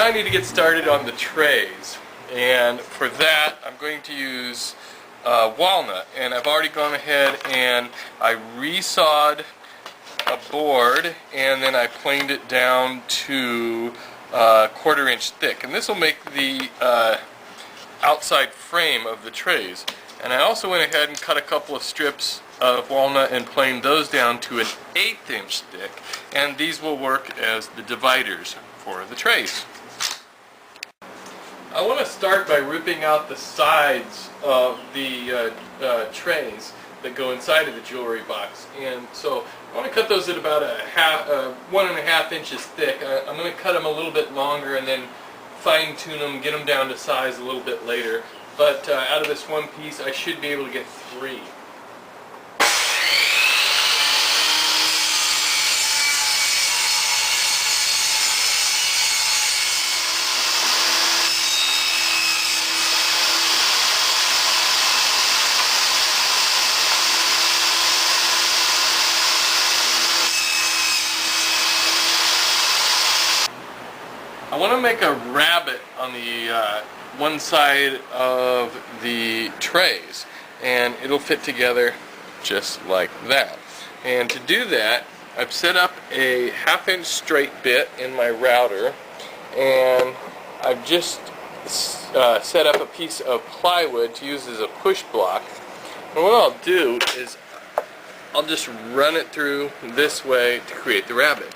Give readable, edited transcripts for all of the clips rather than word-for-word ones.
I need to get started on the trays, and for that I'm going to use walnut, and I've already gone ahead and I resawed a board and then I planed it down to 1/4 inch thick, and this will make the outside frame of the trays. And I also went ahead and cut a couple of strips of walnut and planed those down to an 1/8 inch thick, and these will work as the dividers for the trays. I want to start by ripping out the sides of the trays that go inside of the jewelry box, and so I want to cut those at about 1.5 inches thick. I'm going to cut them a little bit longer and then fine tune them, get them down to size a little bit later. But out of this one piece, I should be able to get 3. I want to make a rabbet on the one side of the trays, and it'll fit together just like that. And to do that, I've set up a 1/2 inch straight bit in my router, and I've just set up a piece of plywood to use as a push block. And what I'll do is I'll just run it through this way to create the rabbet.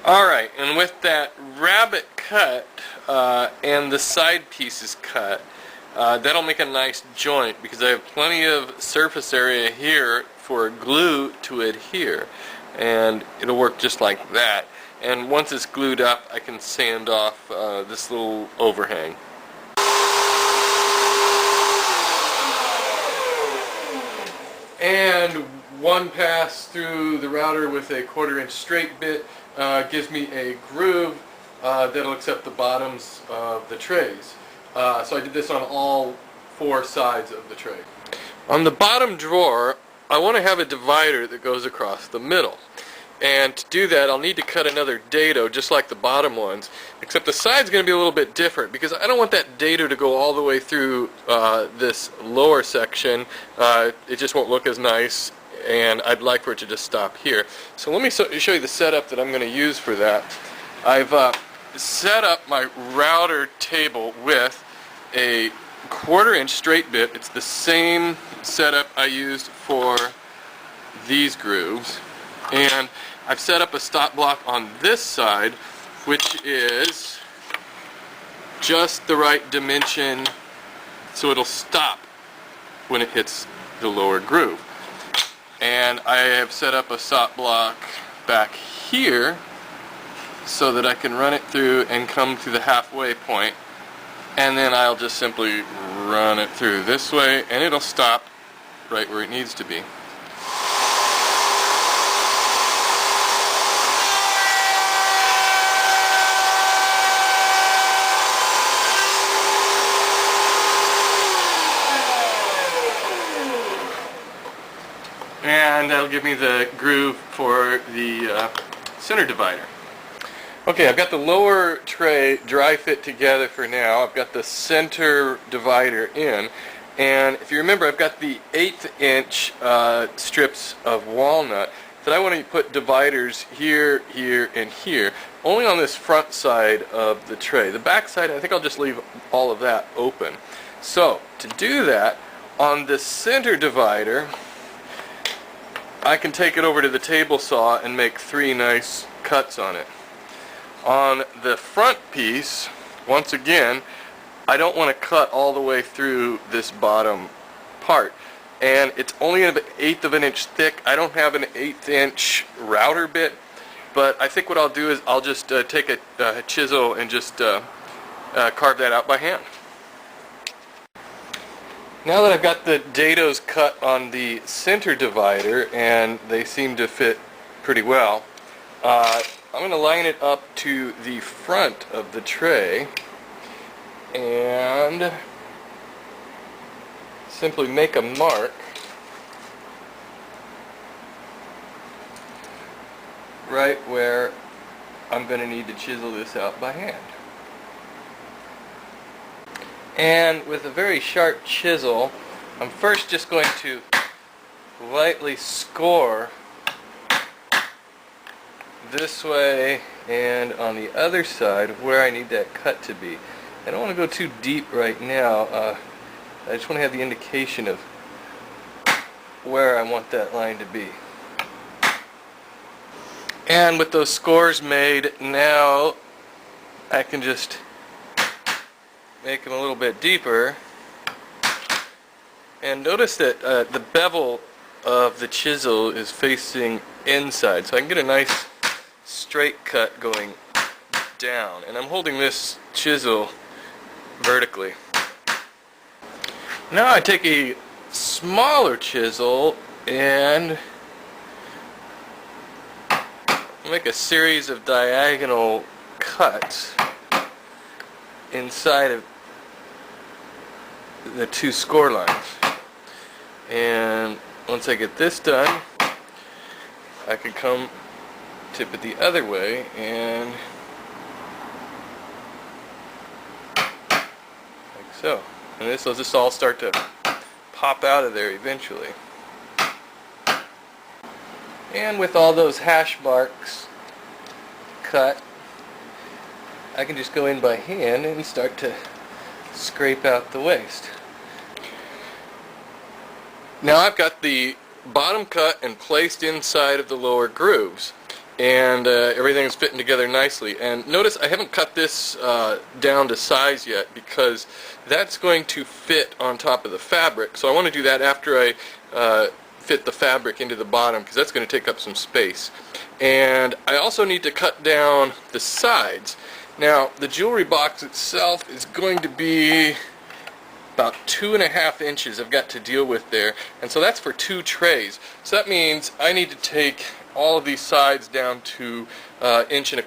Alright, and with that rabbet cut and the side pieces cut, that'll make a nice joint because I have plenty of surface area here for glue to adhere, and it'll work just like that. And once it's glued up, I can sand off this little overhang. And one pass through the router with a 1/4 inch straight bit gives me a groove that'll accept the bottoms of the trays. So I did this on all 4 sides of the tray. On the bottom drawer, I want to have a divider that goes across the middle. And to do that, I'll need to cut another dado just like the bottom ones, except the side's going to be a little bit different because I don't want that dado to go all the way through this lower section. It just won't look as nice, and I'd like for it to just stop here. So let me show you the setup that I'm going to use for that. I've set up my router table with a 1/4 inch straight bit. It's the same setup I used for these grooves, and I've set up a stop block on this side, which is just the right dimension so it'll stop when it hits the lower groove. And I have set up a stop block back here so that I can run it through and come to the halfway point, and then I'll just simply run it through this way and it'll stop right where it needs to be. And that'll give me the groove for the center divider. Okay, I've got the lower tray dry fit together for now. I've got the center divider in, and if you remember, I've got the 1/8 inch strips of walnut that I want to put dividers here, here, and here, only on this front side of the tray. The back side, I think I'll just leave all of that open. So, to do that, on the center divider, I can take it over to the table saw and make 3 nice cuts on it. On the front piece, once again, I don't want to cut all the way through this bottom part, and it's only an 1/8 of an inch thick. I don't have an 1/8 inch router bit, but I think what I'll do is I'll just take a chisel and just carve that out by hand. Now that I've got the dados cut on the center divider, and they seem to fit pretty well, I'm going to line it up to the front of the tray and simply make a mark right where I'm going to need to chisel this out by hand. And with a very sharp chisel, I'm first just going to lightly score this way and on the other side where I need that cut to be. I don't want to go too deep right now. I just want to have the indication of where I want that line to be. And with those scores made, now I can just make them a little bit deeper. And notice that the bevel of the chisel is facing inside, so I can get a nice straight cut going down. And I'm holding this chisel vertically. Now I take a smaller chisel and make a series of diagonal cuts inside of the two score lines. And once I get this done, I can come tip it the other way and like so. And this will just all start to pop out of there eventually. And with all those hash marks cut, I can just go in by hand and start to scrape out the waste. Now I've got the bottom cut and placed inside of the lower grooves, and everything's fitting together nicely. And notice I haven't cut this down to size yet because that's going to fit on top of the fabric, so I want to do that after I fit the fabric into the bottom, because that's going to take up some space. And I also need to cut down the sides. Now the jewelry box itself is going to be about 2.5 inches I've got to deal with there, and so that's for 2 trays. So that means I need to take all of these sides down to 1.25 inches.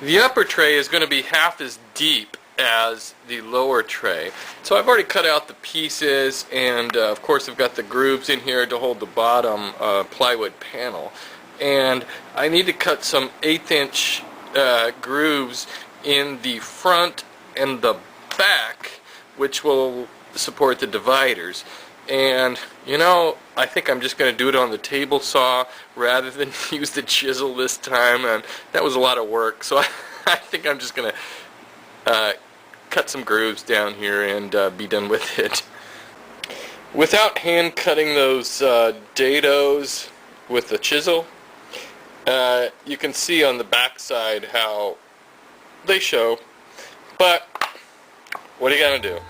The upper tray is going to be half as deep as the lower tray. So I've already cut out the pieces, and of course I've got the grooves in here to hold the bottom plywood panel. And I need to cut some 1/8 inch grooves in the front and the back, which will support the dividers. And you know, I think I'm just going to do it on the table saw rather than use the chisel this time, and that was a lot of work, so I think I'm just going to cut some grooves down here and be done with it. Without hand cutting those dados with the chisel, you can see on the back side how they show, but what are you going to do?